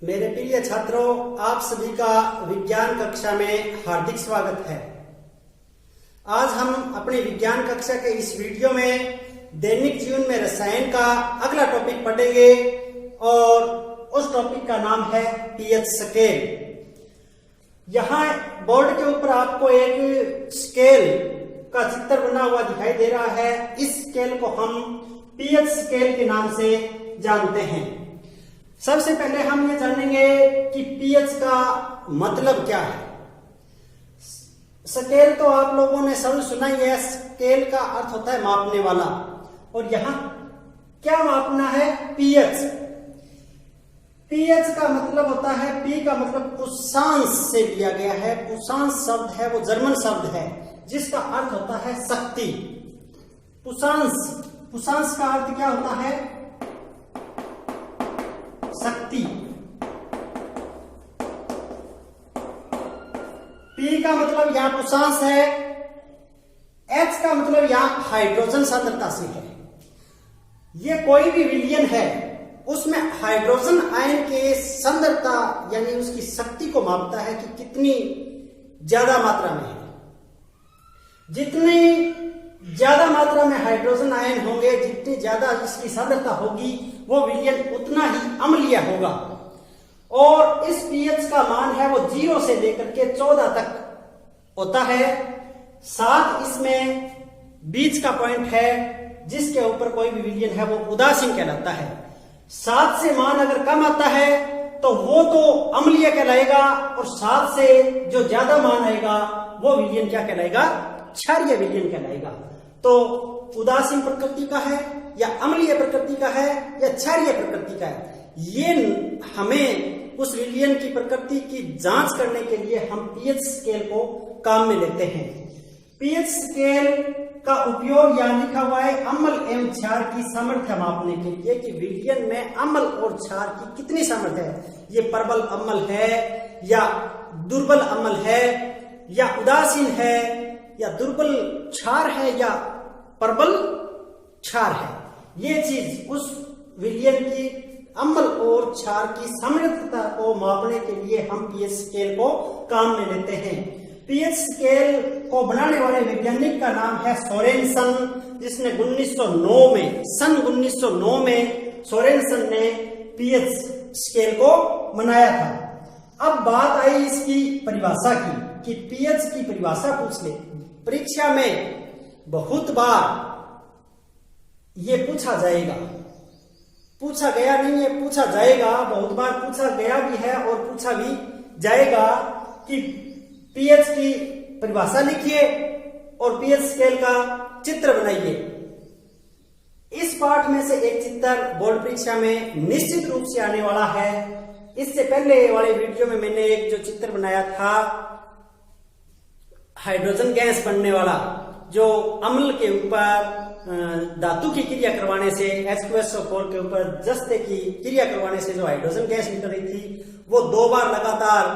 मेरे प्रिय छात्रों, आप सभी का विज्ञान कक्षा में हार्दिक स्वागत है। आज हम अपनी विज्ञान कक्षा के इस वीडियो में दैनिक जीवन में रसायन का अगला टॉपिक पढ़ेंगे और उस टॉपिक का नाम है पीएच स्केल। यहाँ बोर्ड के ऊपर आपको एक स्केल का चित्र बना हुआ दिखाई दे रहा है। इस स्केल को हम पीएच स्केल के नाम से जानते हैं। सबसे पहले हम ये जानेंगे कि पीएच का मतलब क्या है। स्केल तो आप लोगों ने सब सुना ही है। स्केल का अर्थ होता है मापने वाला, और यहां क्या मापना है? पीएच। पीएच का मतलब होता है, पी का मतलब पुषांश से लिया गया है। पुषांश शब्द है, वो जर्मन शब्द है जिसका अर्थ होता है शक्ति। पुषांश, पुषांश का अर्थ क्या होता है? शक्ति। P का मतलब यहां पुषांश है। H का मतलब यहां हाइड्रोजन सांद्रता से है। ये कोई भी विलयन है, उसमें हाइड्रोजन आयन के सांद्रता यानी उसकी शक्ति को मापता है कि कितनी ज्यादा मात्रा में है। जितनी ज्यादा मात्रा में हाइड्रोजन आयन होंगे, जितनी ज्यादा इसकी सांद्रता होगी, वो विलयन उतना ही अम्लीय होगा। और इस पीएच का मान है वो 0 से लेकर के 14 तक होता है। 7 इसमें बीच का पॉइंट है, जिसके ऊपर कोई भी विलयन है वो उदासीन कहलाता है। 7 से मान अगर कम आता है तो वो तो अम्लीय कहलाएगा, और 7 से जो ज्यादा मान आएगा वो विलयन क्या कहलाएगा? क्षारीय विलयन कहलाएगा। तो उदासीन प्रकृति का है या अम्लीय प्रकृति का है या क्षारीय प्रकृति का है, ये हमें उस विलयन की प्रकृति की जांच करने के लिए हम पीएच स्केल को काम में लेते हैं। पीएच स्केल का उपयोग यहां लिखा हुआ है अम्ल एवं क्षार की सामर्थ्य मापने के लिए कि विलयन में अम्ल और क्षार की कितनी सामर्थ्य है। ये प्रबल अम्ल है या दुर्बल अम्ल है, या उदासीन है या दुर्बल क्षार है या प्रबल क्षार है। ये चीज उस विलयन की अम्ल और क्षार की सामर्थ्यता को मापने के लिए हम पीएच स्केल को काम में लेते हैं। पीएच स्केल को बनाने वाले वैज्ञानिक का नाम है सोरेनसन, जिसने 1909 में सोरेनसन ने पीएच स्केल को बनाया था। अब बात आई इसकी परिभाषा की कि पीएच की परिभाषा पूछ ले। परीक्षा में बहुत बार ये पूछा जाएगा, पूछा गया नहीं है, पूछा जाएगा। बहुत बार पूछा गया भी है और पूछा भी जाएगा कि पीएच की परिभाषा लिखिए और पीएच स्केल का चित्र बनाइए। इस पाठ में से एक चित्र बोर्ड परीक्षा में निश्चित रूप से आने वाला है। इससे पहले वाले वीडियो में मैंने एक जो चित्र बनाया था हाइड्रोजन गैस बनने वाला, जो अम्ल के ऊपर धातु की क्रिया करवाने से H2SO4 के ऊपर जस्ते की क्रिया करवाने से जो हाइड्रोजन गैस निकल रही थी, वो 2 बार लगातार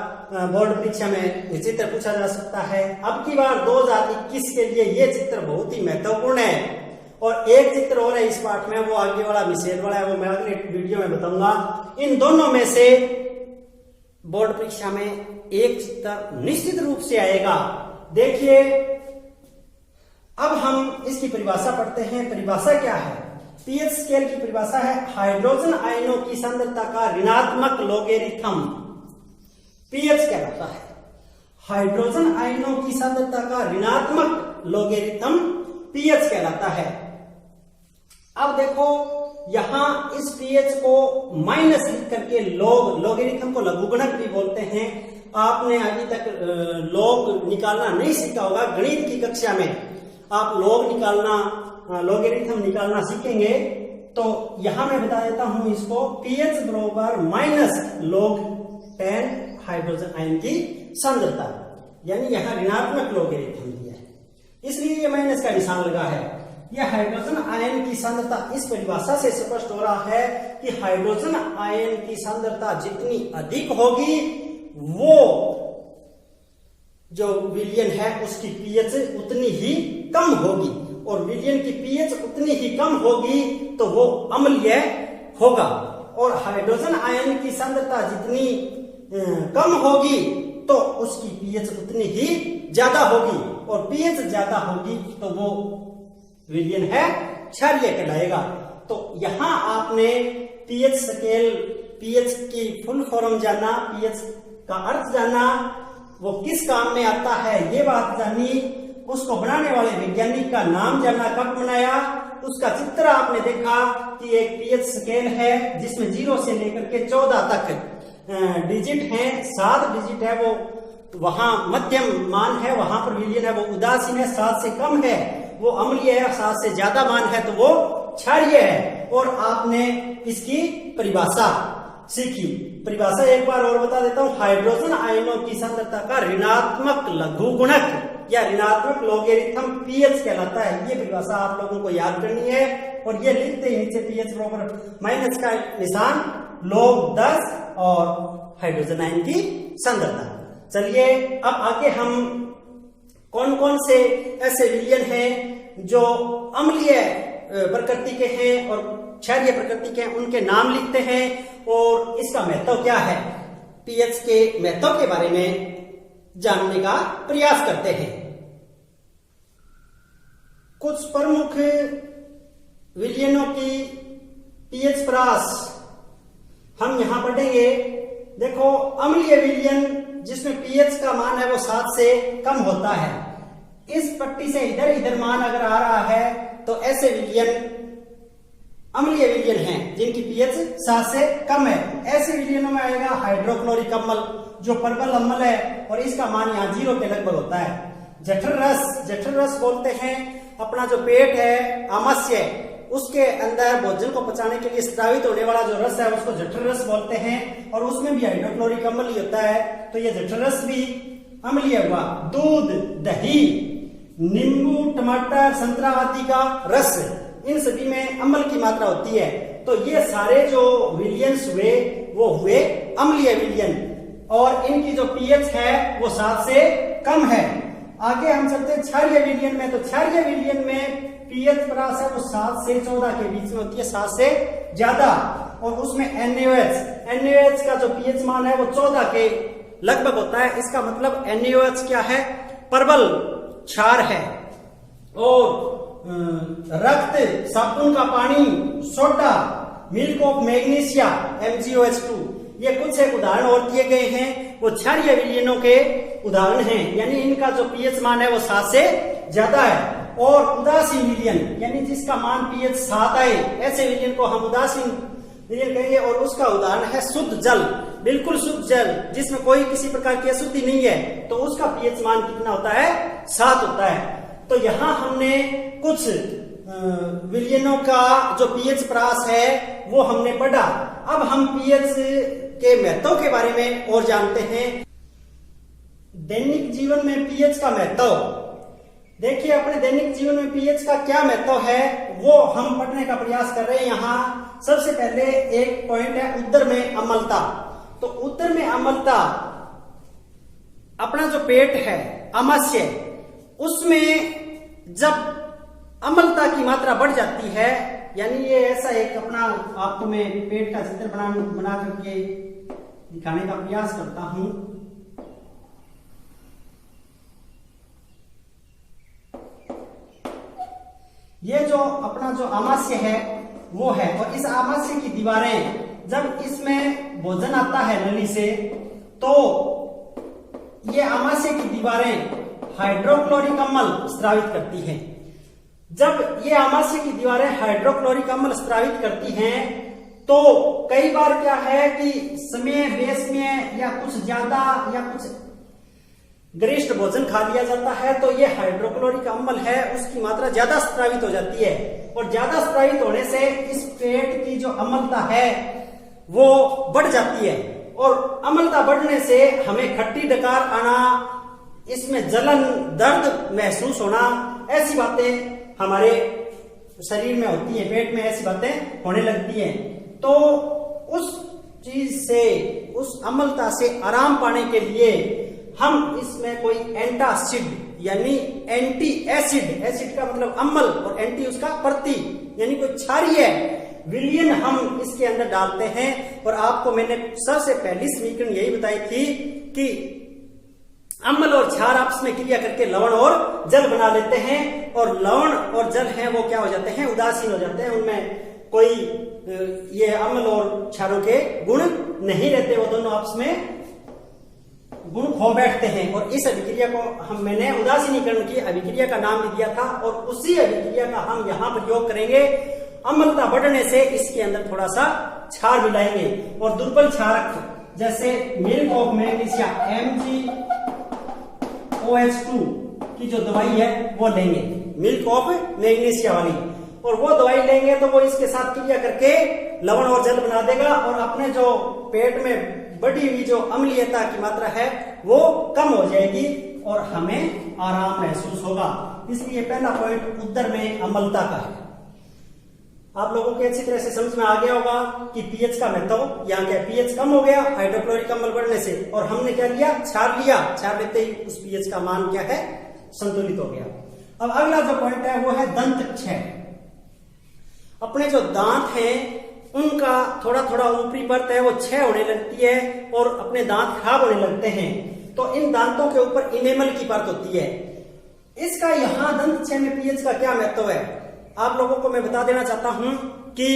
बोर्ड परीक्षा में चित्र पूछा जा सकता है। अब की बार 2021 के लिए ये चित्र बहुत ही महत्वपूर्ण है। और एक चित्र और है इस पाठ में, वो आगे वाला मिसेल वाला है, वो मैं अगले वीडियो में बताऊंगा। इन दोनों में से बोर्ड परीक्षा में एक चित्र निश्चित रूप से आएगा। देखिए, अब हम इसकी परिभाषा पढ़ते हैं। परिभाषा क्या है? पीएच स्केल की परिभाषा है हाइड्रोजन आयनों की सांद्रता का ऋणात्मक लोगेरिथम पीएच कहलाता है। हाइड्रोजन आयनों की सांद्रता का ऋणात्मक लोगेरिथम पीएच कहलाता है। अब देखो, यहां इस पीएच को माइनस लिख करके लोगेरिथम को लघुगणक भी बोलते हैं। आपने अभी तक लॉग निकालना नहीं सीखा होगा। गणित की कक्षा में आप लोगेरिथम निकालना सीखेंगे। तो यहां मैं बता देता हूं इसको, पीएच बराबर माइनस log 10 हाइड्रोजन आयन की सांद्रता, यानी यहां ऋणात्मक लोगेरिथम दिया है, इसलिए ये माइनस का निशान लगा है। यह हाइड्रोजन आयन की सांद्रता इस परिभाषा से स्पष्ट हो रहा है कि हाइड्रोजन आयन की सांद्रता जितनी अधिक होगी, वो जो विलयन है उसकी पीएच उतनी ही कम होगी, और विलयन की पीएच उतनी ही कम होगी तो वो अम्लीय होगा। और हाइड्रोजन आयन की सांद्रता जितनी कम होगी तो उसकी पीएच उतनी ही ज्यादा होगी, और पीएच ज्यादा होगी तो वो विलयन है क्षारीय कहलाएगा। तो यहां आपने पीएच स्केल, पीएच की फुल फॉर्म जाना, पीएच का अर्थ जाना, वो किस काम में आता है ये बात जानी, उसको बनाने वाले वैज्ञानिक का नाम जाना, कब बनाया, उसका चित्र आपने देखा कि एक पीएच स्केल है जिसमें 0 से लेकर के 14 तक डिजिट हैं, 7 डिजिट है, वो वहां मध्यम मान है, वहां पर विलयन है वो उदासीन है, 7 से कम है वो अम्लीय है, 7 से ज्यादा मान है तो वो क्षारीय है। और आपने इसकी परिभाषा सीखी। परिभाषा एक बार और बता देता हूं, हाइड्रोजन आयनों की सांद्रता का ऋणात्मक लघुगुणक या ऋणात्मक लोगेरिथम पीएच कहलाता है। ये परिभाषा आप लोगों को याद करनी है, और ये लिखते ही नीचे पीएच बराबर माइनस का निशान, log 10 और हाइड्रोजन आयन की सांद्रता। चलिए अब आगे हम कौन कौन से ऐसे विलयन हैं जो अम्लीय प्रकृति के हैं और क्षारीय प्रकृति के हैं, उनके नाम लिखते हैं और इसका महत्व क्या है, पीएच के महत्व के बारे में जानने का प्रयास करते हैं। कुछ प्रमुख विलयनों की पीएच परास हम यहां पढ़ेंगे। देखो, अम्लीय विलयन जिसमें पीएच का मान है वो 7 से कम होता है। इस पट्टी से इधर इधर मान अगर आ रहा है तो ऐसे विलयन अम्लीय विलयन हैं जिनकी पीएच 7 से कम है। ऐसे विलयनों में आएगा हाइड्रोक्लोरिक अम्ल जो प्रबल अम्ल है और इसका मान यहाँ 0 के लगभग होता है। जठर रस, जठर रस बोलते हैं अपना जो पेट है आमाशय, उसके अंदर भोजन को पचाने के लिए स्रावित होने वाला जो रस है उसको जठर रस बोलते हैं, और उसमें भी हाइड्रोक्लोरिक अम्ल ही होता है, तो ये जठर रस भी अम्लीय हुआ। दूध, दही, नींबू, टमाटर, संतरा आदि का रस, इन सभी में अम्ल की मात्रा होती है। तो ये सारे जो विलयंस हुए वो हुए अम्लीय विलयन, और इनकी जो पीएच है वो 7 से कम है। आगे हम चलते हैं क्षारीय विलयन में। तो क्षारीय विलयन में पीएच परास है वो 7 से 14 के बीच में होती है, 7 से ज्यादा, और उसमें NaOH का जो पीएच मान है वो 14 के लगभग होता है। इसका मतलब NaOH क्या है, प्रबल क्षार है। और रक्त, साबुन का पानी, soda, milk of magnesia MgOH2, ये कुछ एक उदाहरण और दिए गए हैं, वो क्षारीय विलयनों के उदाहरण हैं। यानी इनका जो पीएच मान है वो 7 से ज्यादा है। और उदासीन विलयन यानी जिसका मान पीएच 7 आए, ऐसे विलयन को हम उदासीन विलयन कहेंगे। और उसका उदाहरण है शुद्ध जल, बिल्कुल शुद्ध जल जिसमें कोई किसी प्रकार की अशुद्धि नहीं है, तो उसका पीएच मान कितना होता है, 7 होता है। तो यहां हमने कुछ विलयनों का जो पीएच परास है वो हमने पढ़ा। अब हम पीएच के महत्व के बारे में और जानते हैं। दैनिक जीवन में पीएच का महत्व, देखिए अपने दैनिक जीवन में पीएच का क्या महत्व है वो हम पढ़ने का प्रयास कर रहे हैं। यहाँ सबसे पहले एक पॉइंट है उदर में अम्लता। तो उदर में अम्लता, अपना जो पेट है आमाशय, उसमें जब अम्लता की मात्रा बढ़ जाती है, यानी ये ऐसा एक अपना आपको मैं पेट का चित्र बना करके दिखाने का प्रयास करता हूं। ये जो अपना जो आमाशय है वो है, और इस आमाशय की दीवारें जब इसमें भोजन आता है नली से, तो ये आमाशय की दीवारें हाइड्रोक्लोरिक अम्ल स्रावित करती हैं। जब ये आमाशय की दीवारें हाइड्रोक्लोरिक अम्ल स्रावित करती हैं तो कई बार क्या है कि समय बेस में या कुछ ज्यादा या कुछ गरिष्ठ भोजन खा लिया जाता है, तो ये हाइड्रोक्लोरिक अम्ल है उसकी मात्रा ज्यादा स्रावित हो जाती है, और ज्यादा स्रावित होने से इस पेट की जो अम्लता है वो बढ़ जाती है, और अम्लता बढ़ने से हमें खट्टी डकार आना, इसमें जलन, दर्द महसूस होना, ऐसी बातें हमारे शरीर में होती है, पेट में ऐसी बातें होने लगती हैं। तो उस चीज से, उस अम्लता से आराम पाने के लिए हम इसमें कोई एंटासिड यानी एंटी एसिड, एसिड का मतलब अम्ल और एंटी उसका प्रति, यानी कोई क्षारीय विलयन हम इसके अंदर डालते हैं। और आपको मैंने सबसे पहली समीकरण यही बताई थी कि अम्ल और क्षार आपस में क्रिया करके लवण और जल बना लेते हैं, और लवण और जल हैं वो क्या हो जाते हैं, उदासीन हो जाते हैं, उनमें कोई ये अम्ल और क्षारों के गुण नहीं रहते, वो दोनों आपस में गुण खो बैठते हैं। और इस अभिक्रिया को मैंने उदासीनीकरण की अभिक्रिया का नाम भी दिया था, और उसी अभिक्रिया का हम यहाँ प्रयोग करेंगे। अम्लता बढ़ने से इसके अंदर थोड़ा सा क्षार मिलाएंगे, और दुर्बल क्षारक जैसे मिल्क ऑफ मैग्नीशिया MgOH2 की जो दवाई है वो लेंगे, मिल्क ऑफ मैग्नीशिया वाली, और वो दवाई लेंगे तो वो इसके साथ क्रिया करके लवण और जल बना देगा, और अपने जो पेट में बढ़ी हुई जो अम्लीयता की मात्रा है वो कम हो जाएगी और हमें आराम महसूस होगा। इसलिए पहला पॉइंट उदर में अम्लता का है। आप लोगों को अच्छी तरह से समझ में आ गया होगा कि पीएच का महत्व, यहाँ क्या पीएच कम हो गया हाइड्रोक्लोरिक अम्ल बढ़ने से, और हमने क्या लिया, क्षार लिया, क्षार लेते ही उस पीएच का मान क्या है, संतुलित हो गया। अब अगला जो पॉइंट है वो है दंत क्षय। अपने जो दांत हैं उनका थोड़ा थोड़ा ऊपरी परत है वो क्षय होने लगती है और अपने दांत खराब होने लगते हैं, तो इन दांतों के ऊपर इनेमल की परत होती है। इसका यहाँ दंत क्षय में पीएच का क्या महत्व है, आप लोगों को मैं बता देना चाहता हूं कि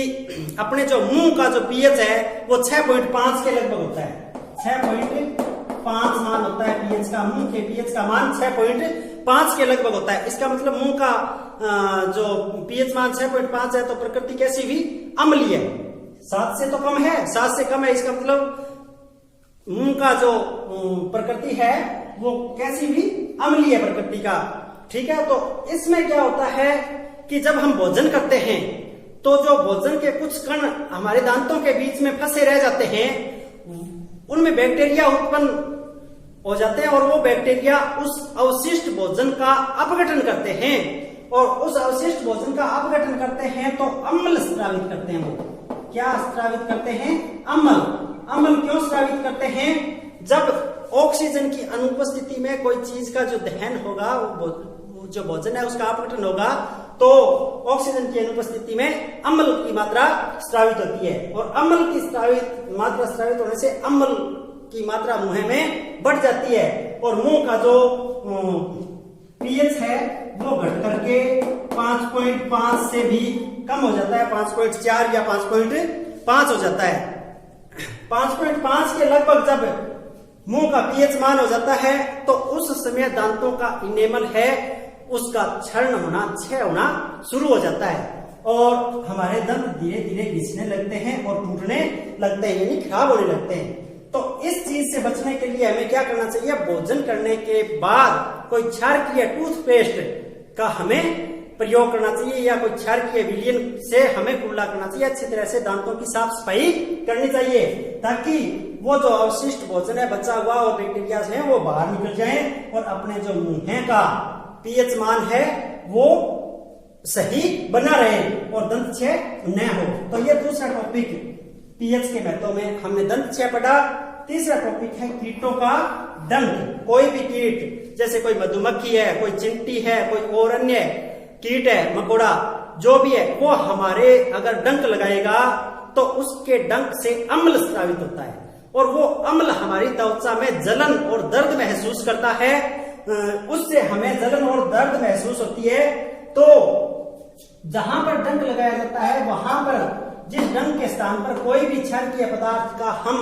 अपने जो मुंह का जो पीएच है वो 6.5 के लगभग होता है। 6.5 मान होता है पीएच का, मुंह के पीएच का मान 6.5 के लगभग होता है। इसका मतलब मुंह का जो पीएच मान 6.5 है तो प्रकृति कैसी भी अम्लीय है, 7 से तो कम है, 7 से कम है, इसका मतलब मुंह का जो प्रकृति है वो कैसी भी अम्लीय प्रकृति का, ठीक है। तो इसमें क्या होता है कि जब हम भोजन करते हैं तो जो भोजन के कुछ कण हमारे दांतों के बीच में फंसे रह जाते हैं, उनमें बैक्टीरिया उत्पन्न हो जाते हैं, और वो बैक्टीरिया उस अवशिष्ट भोजन का अपघटन करते हैं, और उस अवशिष्ट भोजन का अपघटन करते हैं तो अम्ल स्रावित करते हैं। वो क्या स्रावित करते हैं, अम्ल। अम्ल क्यों स्रावित करते हैं, जब ऑक्सीजन की अनुपस्थिति में कोई चीज का जो दहन होगा, वो जो भोजन है उसका अपघटन होगा, तो ऑक्सीजन की अनुपस्थिति में अम्ल की मात्रा स्रावित होती है, और अम्ल की मात्रा स्रावित होने से अम्ल की मात्रा मुंह में बढ़ जाती है, और मुंह का जो पीएच है वो घट करके 5.5 से भी कम हो जाता है, 5.4 या 5.5 हो जाता है। 5.5 के लगभग जब मुंह का पीएच मान हो जाता है तो उस समय दांतों का इनेमल है उसका क्षरण होना, क्षय होना शुरू हो जाता है, और हमारे दंत धीरे धीरे घिसने लगते हैं और टूटने लगते हैं, यानी खराब होने लगते हैं। तो इस चीज से बचने के लिए हमें क्या करना चाहिए, भोजन करने के बाद कोई क्षारकीय टूथपेस्ट का हमें प्रयोग करना चाहिए, या कोई क्षारकीय विलयन से हमें कुल्ला करना चाहिए, अच्छी तरह से दांतों की साफ सफाई करनी चाहिए, ताकि वो जो अवशिष्ट भोजन है बचा हुआ और बैक्टीरिया है वो बाहर निकल जाए, और अपने जो मुंह का पीएच मान है वो सही बना रहे और दंत क्षय न हो। तो ये दूसरा टॉपिक पीएच के महत्व में हमने दंत क्षय पढ़ा। तीसरा टॉपिक है कीटों का डंक। कोई भी कीट, जैसे कोई मधुमक्खी है, कोई चिंटी है, कोई और अन्य कीट है, मकोड़ा जो भी है, वो हमारे अगर डंक लगाएगा तो उसके डंक से अम्ल स्रावित होता है, और वो अम्ल हमारी त्वचा में जलन और दर्द महसूस करता है, उससे हमें जलन और दर्द महसूस होती है। तो जहां पर डंक लगाया जाता है वहां पर जिस डंक के स्थान पर कोई भी क्षारकीय पदार्थ का हम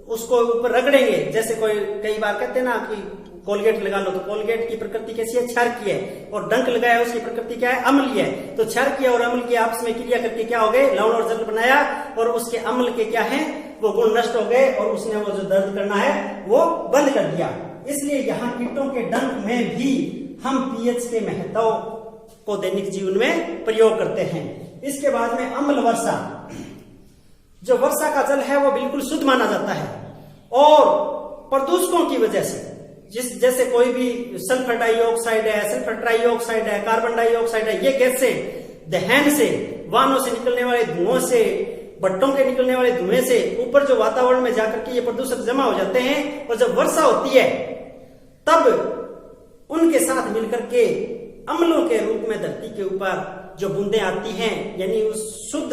उसको ऊपर रगड़ेंगे, जैसे कोई कई बार कहते हैं ना कि कोलगेट लगा लो, तो कोलगेट की प्रकृति कैसी है, क्षारकीय है, और डंक लगाया उसकी प्रकृति क्या है, अम्लीय है। तो क्षारकीय और अम्ल की आपस में क्रिया करके क्या हो गए, लवण और जल बनाया, और उसके अम्ल के क्या है, वो गुण नष्ट हो गए, और उसने वो जो दर्द करना है वो बंद कर दिया। इसलिए यहाँ कीटों के डंक में भी हम पीएच के महत्व को दैनिक जीवन में प्रयोग करते हैं। इसके बाद में अम्ल वर्षा। जो वर्षा का जल है वो बिल्कुल शुद्ध माना जाता है, और प्रदूषकों की वजह से, जैसे कोई भी सल्फर डाइऑक्साइड है, सल्फर ट्राइऑक्साइड है, कार्बन डाइऑक्साइड है, ये गैस से, दहन से, वाहनों से निकलने वाले धुओं से, भट्टों के निकलने वाले धुएं से ऊपर जो वातावरण में जाकर के ये प्रदूषक जमा हो जाते हैं, और जब वर्षा होती है तब उनके साथ मिलकर के अम्लों के रूप में धरती के ऊपर जो बूंदें आती हैं, यानी उस शुद्ध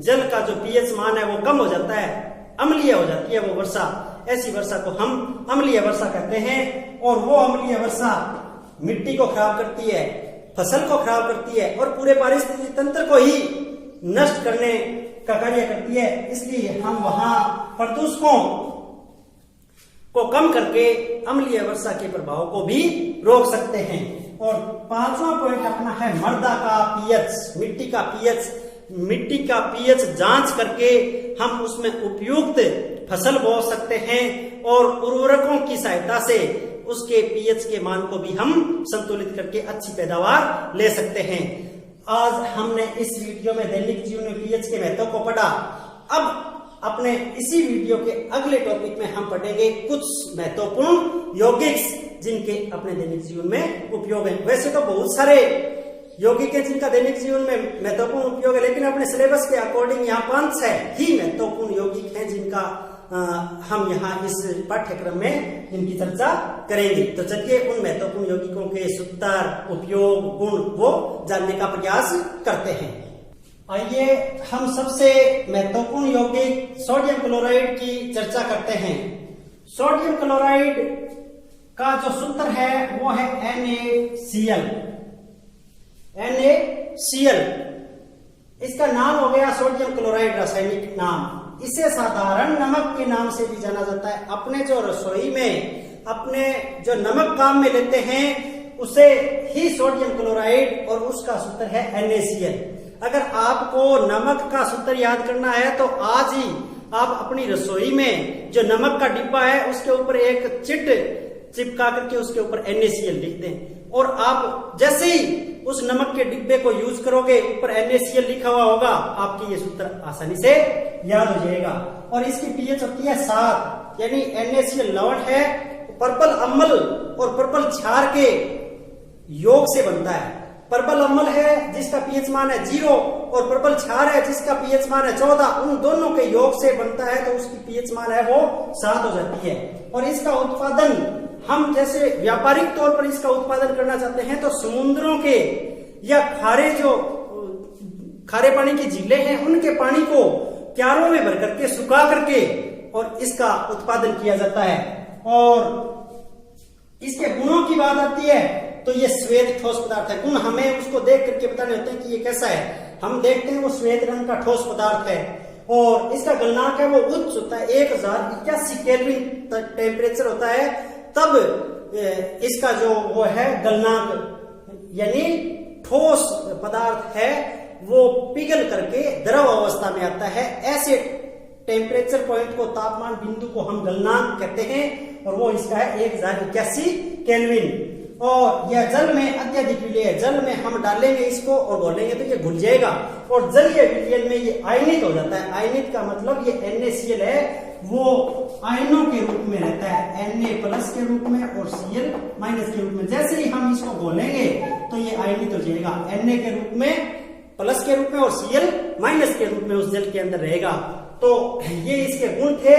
जल का जो पीएच मान है वो कम हो जाता है, अम्लीय हो जाती है वो वर्षा। ऐसी वर्षा को हम अम्लीय वर्षा कहते हैं। और वो अम्लीय वर्षा मिट्टी को खराब करती है, फसल को खराब करती है और पूरे पारिस्थितिकी तंत्र को ही नष्ट करने का कार्य करती है। इसलिए हम वहां प्रदूषकों को कम करके अम्लीय वर्षा के प्रभाव को भी रोक सकते हैं। और पांचवा पॉइंट अपना है मृदा का पीएच, मिट्टी का पीएच। मिट्टी का पीएच जांच करके हम उसमें उपयुक्त फसल बो सकते हैं और उर्वरकों की सहायता से उसके पीएच के मान को भी हम संतुलित करके अच्छी पैदावार ले सकते हैं। आज हमने इस वीडियो में दैनिक जीवन में पीएच के महत्व को पढ़ा। अब अपने इसी वीडियो के अगले टॉपिक में हम पढ़ेंगे कुछ महत्वपूर्ण यौगिक जिनके अपने दैनिक जीवन में उपयोग है। वैसे तो बहुत सारे यौगिक है जिनका दैनिक जीवन में महत्वपूर्ण उपयोग है, लेकिन अपने सिलेबस के अकॉर्डिंग यहाँ 5 ही महत्वपूर्ण यौगिक हैं जिनका हम यहाँ इस पाठ्यक्रम में इनकी चर्चा करेंगे। तो चलिए उन महत्वपूर्ण यौगिकों के सूत्र, उपयोग, गुण वो जानने का प्रयास करते हैं। आइए हम सबसे महत्वपूर्ण यौगिक सोडियम क्लोराइड की चर्चा करते हैं। सोडियम क्लोराइड का जो सूत्र है वो है NaCl। NaCl इसका नाम हो गया सोडियम क्लोराइड, रासायनिक नाम। इसे साधारण नमक के नाम से भी जाना जाता है। अपने जो रसोई में अपने जो नमक काम में लेते हैं उसे ही सोडियम क्लोराइड और उसका सूत्र है NaCl। अगर आपको नमक का सूत्र याद करना है तो आज ही आप अपनी रसोई में जो नमक का डिब्बा है उसके ऊपर एक चिट चिपका करके उसके ऊपर NaCl लिख दें और आप जैसे ही उस नमक के डिब्बे को यूज करोगे ऊपर NaCl लिखा हुआ होगा, आपकी ये सूत्र आसानी से याद हो जाएगा। और इसकी पीएच होती है 7, यानी NaCl लवण है, पर्पल अम्ल और पर्पल क्षार के योग से बनता है। पर्पल अम्ल है जिसका पीएच मान है 0 और पर्पल क्षार है जिसका पीएच मान है 14, उन दोनों के योग से बनता है तो उसकी पीएच मान है वो 7 हो जाती है। और इसका उत्पादन हम जैसे व्यापारिक तौर पर इसका उत्पादन करना चाहते हैं तो समुद्रों के या खारे पानी की झीलें हैं उनके पानी को क्यारों में भर करके सुखा करके और इसका उत्पादन किया जाता है। और इसके गुणों की बात आती है तो ये श्वेत ठोस पदार्थ है। गुण हमें उसको देख करके बताने होते हैं कि ये कैसा है। हम देखते हैं वो श्वेत रंग का ठोस पदार्थ है और इसका गलनांक है वो उच्च होता है, 1081 केल्विन टेम्परेचर होता है, तब इसका जो वो है गलनांक यानी ठोस पदार्थ है वो पिघल करके द्रव अवस्था में आता है। ऐसे टेम्परेचर पॉइंट को, तापमान बिंदु को हम गलनांक कहते हैं और वो इसका है 1081 केल्विन। और यह जल में अत्यधिक विलय है। जल में हम डालेंगे इसको और घोलेंगे तो ये घुल जाएगा और जलीय विलयन में ये आयनित हो जाता है। आयनित का मतलब ये NaCl है वो आयनों के रूप में रहता है, Na+ के रूप में और Cl- के रूप में। जैसे ही हम इसको घोलेंगे तो ये आयनित हो जाएगा, Na के रूप में, प्लस के रूप में और Cl- के रूप में उस जल के अंदर रहेगा। तो ये इसके गुण थे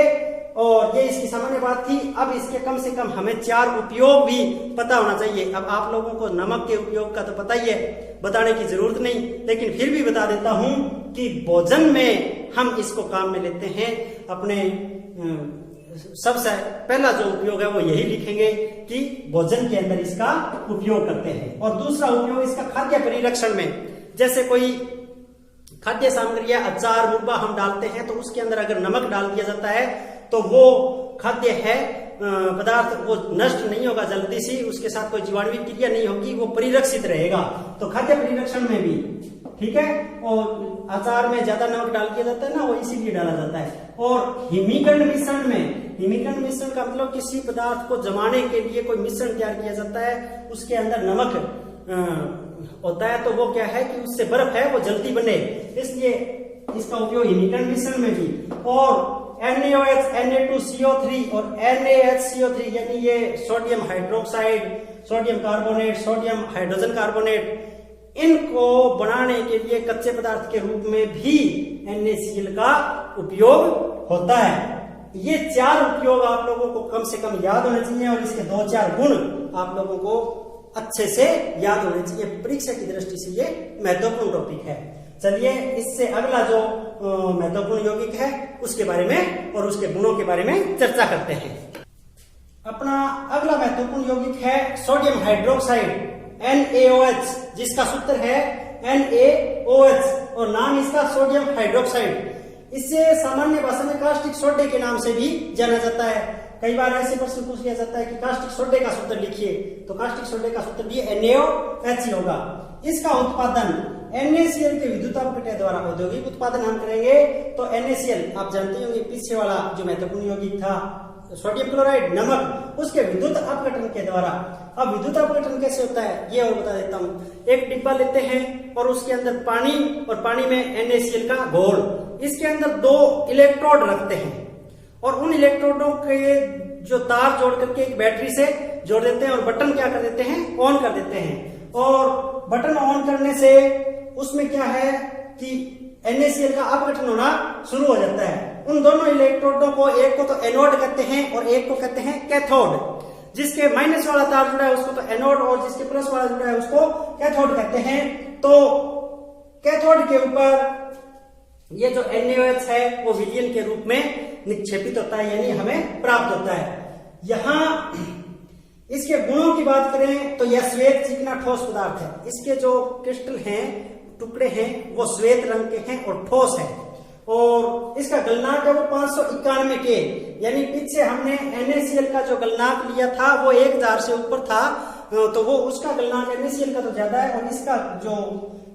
और ये इसकी सामान्य बात थी। अब इसके कम से कम हमें 4 उपयोग भी पता होना चाहिए। अब आप लोगों को नमक के उपयोग का तो पता ही है, बताने की जरूरत नहीं, लेकिन फिर भी बता देता हूं कि भोजन में हम इसको काम में लेते हैं। अपने सबसे पहला जो उपयोग है वो यही लिखेंगे कि भोजन के अंदर इसका उपयोग करते हैं। और दूसरा उपयोग इसका खाद्य परिरक्षण में, जैसे कोई खाद्य सामग्री या अचार, मुरब्बा हम डालते हैं तो उसके अंदर अगर नमक डाल दिया जाता है तो वो खाद्य है पदार्थ वो नष्ट नहीं होगा जल्दी से, उसके साथ कोई जीवाणुवीय क्रिया नहीं होगी, वो परिरक्षित रहेगा। तो खाद्य परिरक्षण में भी ठीक है। और अचार में ज्यादा नमक डाल दिया जाता है ना, वो इसीलिए डाला जाता है। और हिमीकरण मिश्रण में, हिमीकरण मिश्रण का मतलब किसी पदार्थ को जमाने के लिए कोई मिश्रण तैयार किया जाता है, उसके अंदर नमक होता है तो वो क्या है कि उससे बर्फ है वो जल्दी बने, इसलिए इसका उपयोग हिमीकरण मिश्रण में भी। और NaOH, Na2CO3 और NaHCO3 यानी ये sodium hydroxide, sodium carbonate, sodium hydrogen carbonate, इनको बनाने के लिए कच्चे पदार्थ के रूप में भी NaCl का उपयोग होता है। ये 4 उपयोग आप लोगों को कम से कम याद होने चाहिए और इसके 2-4 गुण आप लोगों को अच्छे से याद होने चाहिए, परीक्षा की दृष्टि से ये महत्वपूर्ण टॉपिक है। चलिए इससे अगला जो महत्वपूर्ण यौगिक है उसके बारे में और उसके गुणों के बारे में चर्चा करते हैं। अपना अगला महत्वपूर्ण यौगिक है सोडियम हाइड्रोक्साइड NaOH, जिसका सूत्र है NaOH और नाम इसका सोडियम हाइड्रोक्साइड। इसे सामान्य भाषा में कास्टिक सोडे के नाम से भी जाना जाता है। कई बार ऐसे प्रश्न पूछ लिया जाता है कि कास्टिक सोडे का सूत्र लिखिए, तो कास्टिक सोडे का सूत्र भी NaOH ही होगा। इसका उत्पादन NaCl के विद्युत अपघटन द्वारा औद्योगिक उत्पादन हम करेंगे तो NaCl आप जानते होंगे, पीछे वाला जो महत्वपूर्ण यौगिक था सोडियम क्लोराइड नमक, उसके विद्युत अपघटन के द्वारा। अब विद्युत अपघटन कैसे होता है ये और बता देता हूँ। एक डिब्बा लेते हैं और उसके अंदर पानी और पानी में NaCl का घोल, इसके अंदर 2 इलेक्ट्रोड रखते हैं और उन इलेक्ट्रोडों के जो तार जोड़ करके एक बैटरी से जोड़ देते हैं और बटन क्या कर देते हैं, ऑन कर देते हैं। और बटन ऑन करने से उसमें क्या है कि NaCl का अपघटन होना शुरू हो जाता है। उन दोनों इलेक्ट्रोडों को, एक को तो एनोड कहते हैं और एक को कहते हैं कैथोड। जिसके माइनस वाला तार जुड़ा है उसको तो एनोड और जिसके प्लस वाला जुड़ा है उसको कैथोड कहते हैं। तो कैथोड के ऊपर ये जो NaOH है वो विलयन के रूप में निक्षेपित होता है, यानी हमें प्राप्त होता है। यहां इसके गुणों की बात करें तो यह श्वेत चिकना ठोस पदार्थ है। इसके जो क्रिस्टल हैं, टुकड़े हैं, वो श्वेत रंग के हैं और ठोस है। और इसका गलनांक है वो 591 के, यानी पीछे हमने NaCl का जो गलनांक लिया था वो 1000 से ऊपर था, तो वो उसका गलनांक NaCl का तो ज्यादा है और इसका जो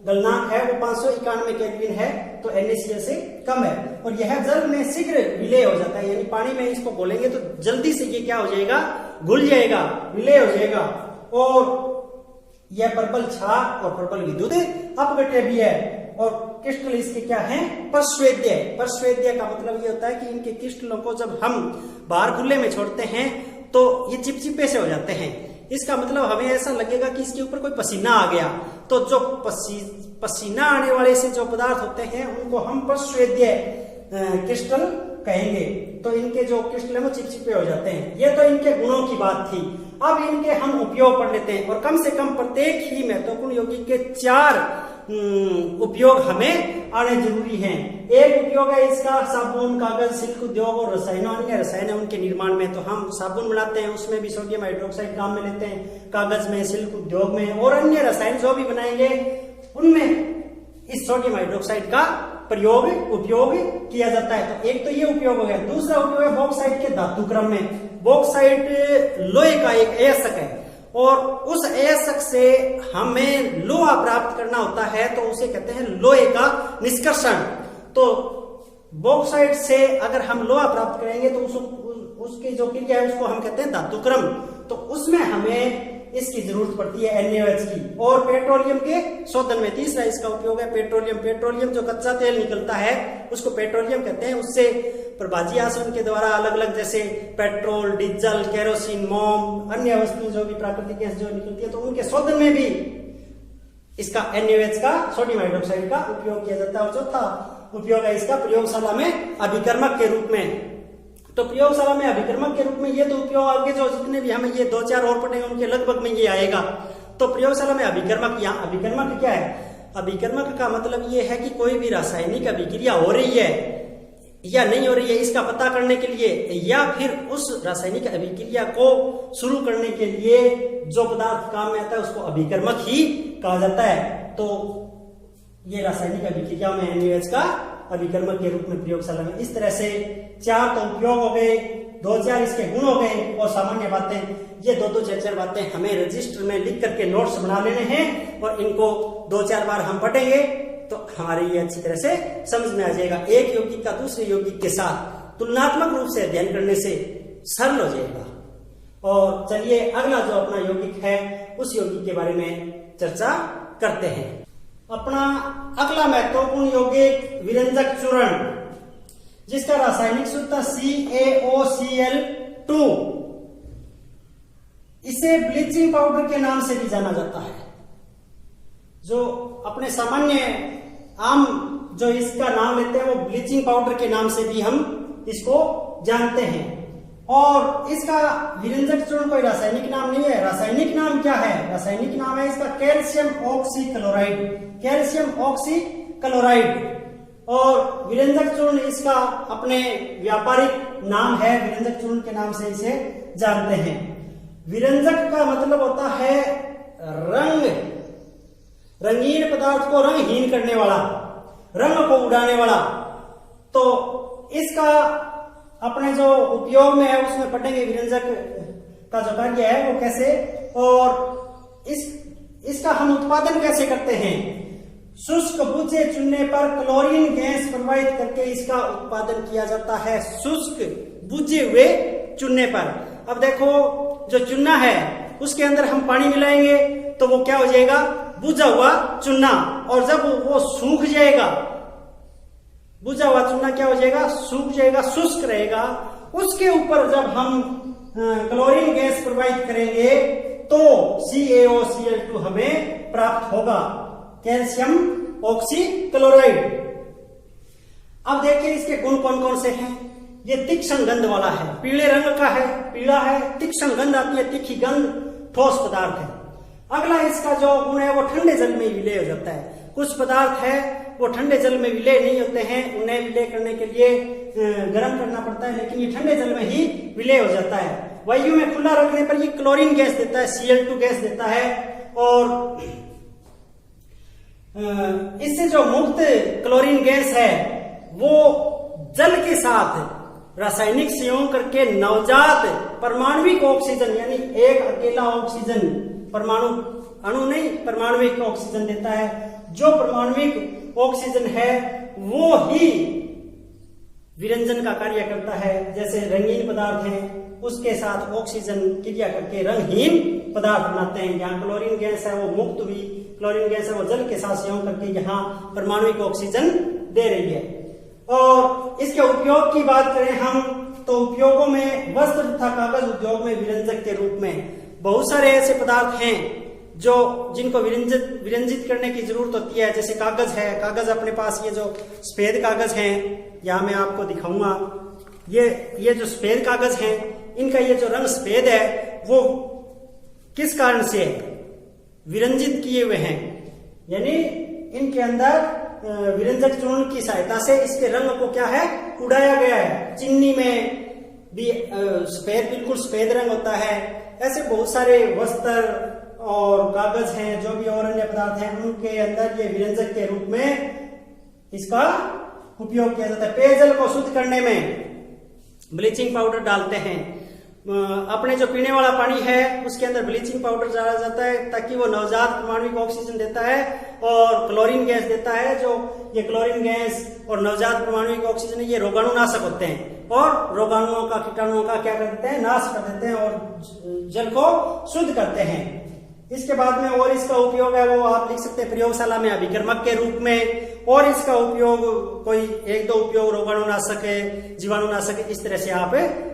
गलनांक है वो 591 केल्विन है, तो NaCl से कम है। और यह जल में शीघ्र विलय हो जाता है, यानी पानी में इसको घोलेंगे तो जल्दी से ये क्या हो जाएगा, घुल जाएगा, विलय हो जाएगा। और यह पर्पल क्षार और पर्पल विद्युत अपघट्य भी है। और क्रिस्टल इसके क्या है, परस्वेद्य। परस्वेद्य का मतलब ये होता है कि इनके क्रिस्टलों को जब हम बाहर खुले में छोड़ते हैं तो ये चिपचिपे से हो जाते हैं। इसका मतलब हमें ऐसा लगेगा कि इसके ऊपर कोई पसीना आ गया, तो जो पसीना आने वाले से जो पदार्थ होते हैं उनको हम परस्वेद्य क्रिस्टल कहेंगे। तो इनके जो क्रिस्टल है वो चिपचिपे हो जाते हैं। ये तो इनके गुणों की बात थी। अब इनके हम उपयोग पढ़ लेते हैं और कम से कम प्रत्येक ही महत्वपूर्ण यौगिक के 4 उपयोग हमें आने जरूरी हैं। एक उपयोग है इसका साबुन, कागज, सिल्क उद्योग और अन्य रसायन उनके निर्माण में। तो हम साबुन बनाते हैं उसमें भी सोडियम हाइड्रोक्साइड काम में लेते हैं, कागज में, सिल्क उद्योग में और अन्य रसायन जो भी बनाएंगे उनमें इस सोडियम हाइड्रोक्साइड का उपयोग किया जाता है। तो एक तो ये उपयोग हो गया। दूसरा उपयोग है बॉक्साइट के धातु क्रम में। बॉक्साइट लोहे का एक अयस्क है और उस अयस्क से हमें लोहा प्राप्त करना होता है, तो उसे कहते हैं लोहे का निष्कर्षण। तो बॉक्साइट से अगर हम लोहा प्राप्त करेंगे तो उसकी जो क्रिया है उसको हम कहते हैं धातुक्रम। तो उसमें हमें इसकी जरूरत पड़ती है NaOH की। और पेट्रोलियम के शोधन में तीसरा इसका उपयोग है पेट्रोलियम जो कच्चा तेल निकलता है उसको पेट्रोलियम कहते हैं। उससे प्रभाजी आसन के द्वारा अलग अलग जैसे पेट्रोल, डीजल, केरोसिन, मोम, अन्य वस्तुएं जो भी प्राकृतिक गैस जो निकलती है तो उनके शोधन में भी इसका NaOH का, सोडियम हाइड्रोक्साइड का उपयोग किया जाता है। और चौथा उपयोग है इसका प्रयोगशाला में अभिकर्मक के रूप में। तो प्रयोगशाला में अभिकर्मक के रूप में ये तो उपयोग आगे जो जितने भी हमें ये 2-4 और पढ़ेंगे उनके लगभग में ये आएगा। तो प्रयोगशाला में अभिकर्मक, यहाँ अभिकर्मक क्या है, अभिकर्मक का मतलब ये है कि कोई भी रासायनिक अभिक्रिया हो रही है या नहीं हो रही है इसका पता करने के लिए, या फिर उस रासायनिक अभिक्रिया को शुरू करने के लिए जो पदार्थ काम में आता है उसको अभिकर्मक ही कहा जाता है। तो ये रासायनिक अभिक्रिया में NaOH का अभिकर्मक के रूप में प्रयोगशाला में। इस तरह से 4 तो उपयोग हो गए, 2-4 इसके गुण हो गए और सामान्य बातें। ये 2-4 बातें हमें रजिस्टर में लिख करके नोट्स बना लेने हैं और इनको 2-4 बार हम पढ़ेंगे तो हमारे ये अच्छी तरह से समझ में आ जाएगा। एक यौगिक का दूसरे यौगिक के साथ तुलनात्मक रूप से अध्ययन करने से सरल हो जाएगा। और चलिए अगला जो अपना यौगिक है उस यौगिक के बारे में चर्चा करते हैं। अपना अगला महत्वपूर्ण यौगिक विरंजक चूर्ण, जिसका रासायनिक सूत्र CaOCl2। इसे ब्लीचिंग पाउडर के नाम से भी जाना जाता है। जो अपने सामान्य आम जो इसका नाम लेते हैं वो ब्लीचिंग पाउडर के नाम से भी हम इसको जानते हैं। और इसका विरंजक चूर्ण कोई रासायनिक नाम नहीं है। रासायनिक नाम क्या है? रासायनिक नाम है इसका कैल्शियम ऑक्सीक्लोराइड, कैल्शियम ऑक्सीक्लोराइड। और विरंजक चूर्ण इसका अपने व्यापारिक नाम है, विरंजक चूर्ण के नाम से इसे जानते हैं। विरंजक का मतलब होता है रंग, रंगीन पदार्थ को रंगहीन करने वाला, रंग को उड़ाने वाला। तो इसका अपने जो उपयोग में है उसमें पढ़ेंगे विरंजक का जो कार्य है वो कैसे, और इसका हम उत्पादन कैसे करते हैं। शुष्क बुझे चूने पर क्लोरीन गैस प्रवाहित करके इसका उत्पादन किया जाता है, शुष्क बुझे हुए चूने पर। अब देखो जो चूना है उसके अंदर हम पानी मिलाएंगे तो वो क्या हो जाएगा? बुझा हुआ चूना। और जब वो सूख जाएगा, बुझा हुआ चूना क्या हो जाएगा? सूख जाएगा, शुष्क रहेगा। उसके ऊपर जब हम क्लोरीन गैस प्रवाहित करेंगे तो CaOCl2 हमें प्राप्त होगा, कैल्शियम ऑक्सीक्लोराइड। अब देखिए इसके गुण कौन कौन से हैं। ये तीक्ष्ण गंध वाला है, पीले रंग का है, पीला है, तीक्ष्ण गंध आती है, तीखी गंध, ठोस पदार्थ है। अगला इसका जो गुण है वो ठंडे जल में विलय हो जाता है। कुछ पदार्थ है वो ठंडे जल में विलय नहीं होते हैं, उन्हें विलय करने के लिए गर्म करना पड़ता है, लेकिन ये ठंडे जल में ही विलय हो जाता है। वायु में खुला रखने पर ये क्लोरीन गैस देता है, Cl2 गैस देता है। और इससे जो मुक्त क्लोरीन गैस है वो जल के साथ रासायनिक संयोग करके नवजात परमाणुविक ऑक्सीजन, यानी एक अकेला ऑक्सीजन, परमाणु अणु नहीं, परमाणुविक ऑक्सीजन देता है। जो परमाणुविक ऑक्सीजन है वो ही विरंजन का कार्य करता है। जैसे रंगीन पदार्थ हैं उसके साथ ऑक्सीजन क्रिया करके रंगहीन पदार्थ बनाते हैं। यहाँ क्लोरीन गैस है वो मुक्त हुई क्लोरीन गैस है वो जल के साथ संयोग करके यहाँ परमाणुविक ऑक्सीजन दे रही है। और इसके उपयोग की बात करें हम तो उपयोगों में वस्त्र तथा कागज उद्योग में विरंजक के रूप में बहुत सारे ऐसे पदार्थ हैं जो जिनको विरंजित करने की जरूरत होती है। जैसे कागज है, कागज अपने पास ये जो सफेद कागज हैं, यहाँ मैं आपको दिखाऊंगा, ये जो सफेद कागज हैं इनका ये जो रंग सफेद है वो किस कारण से विरंजित किए हुए हैं, यानी इनके अंदर विरंजक चूर्ण की सहायता से इसके रंग को क्या है? उड़ाया गया है। चीनी में भी सफेद, बिल्कुल सफेद रंग होता है। ऐसे बहुत सारे वस्त्र और कागज हैं, जो भी और अन्य पदार्थ हैं, उनके अंदर ये विरंजक के रूप में इसका उपयोग किया जाता है। पेयजल को शुद्ध करने में ब्लीचिंग पाउडर डालते हैं। अपने जो पीने वाला पानी है उसके अंदर ब्लीचिंग पाउडर डाला जाता है ताकि वो नवजात परमाणुविक ऑक्सीजन देता है और क्लोरीन गैस देता है। जो ये क्लोरीन गैस और नवजात परमाणुविक ऑक्सीजन ये रोगाणुनाशक होते हैं और रोगाणुओं का, कीटाणुओं का क्या करते हैं? नाश कर देते हैं और जल को शुद्ध करते हैं। इसके बाद में और इसका उपयोग है वो आप लिख सकते हैं प्रयोगशाला में अभिकर्मक के रूप में। और इसका उपयोग कोई एक दो उपयोग रोगाणुनाशक है, जीवाणुनाशक है, इस तरह से आप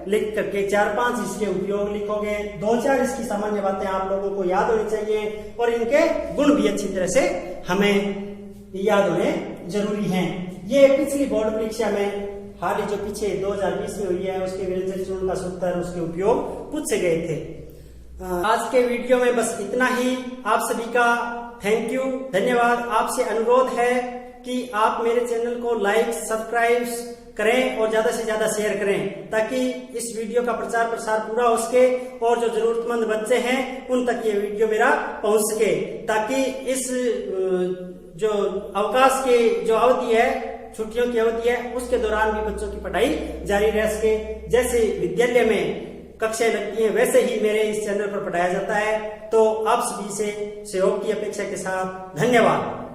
लिख करके 4-5 इसके उपयोग लिखोगे। 2-4 इसकी सामान्य बातें आप लोगों को याद होनी चाहिए और इनके गुण भी अच्छी तरह से हमें याद होने जरूरी हैं। ये पिछली बोर्ड परीक्षा में हाल ही जो पीछे 2020 में हुई है उसके विरंजक चूर्ण का सूत्र, उसके उपयोग पूछे गए थे। आज के वीडियो में बस इतना ही। आप सभी का थैंक यू, धन्यवाद। आपसे अनुरोध है कि आप मेरे चैनल को लाइक, सब्सक्राइब करें और ज्यादा से ज्यादा शेयर करें ताकि इस वीडियो का प्रचार प्रसार पूरा हो सके और जो जरूरतमंद बच्चे हैं उन तक ये वीडियो मेरा पहुंच सके, ताकि इस जो अवकाश की जो अवधि है, छुट्टियों की अवधि है, उसके दौरान भी बच्चों की पढ़ाई जारी रह सके। जैसे विद्यालय में कक्षाएं लगती हैं वैसे ही मेरे इस चैनल पर पढ़ाया जाता है। तो आप सभी से सहयोग की अपेक्षा के साथ धन्यवाद।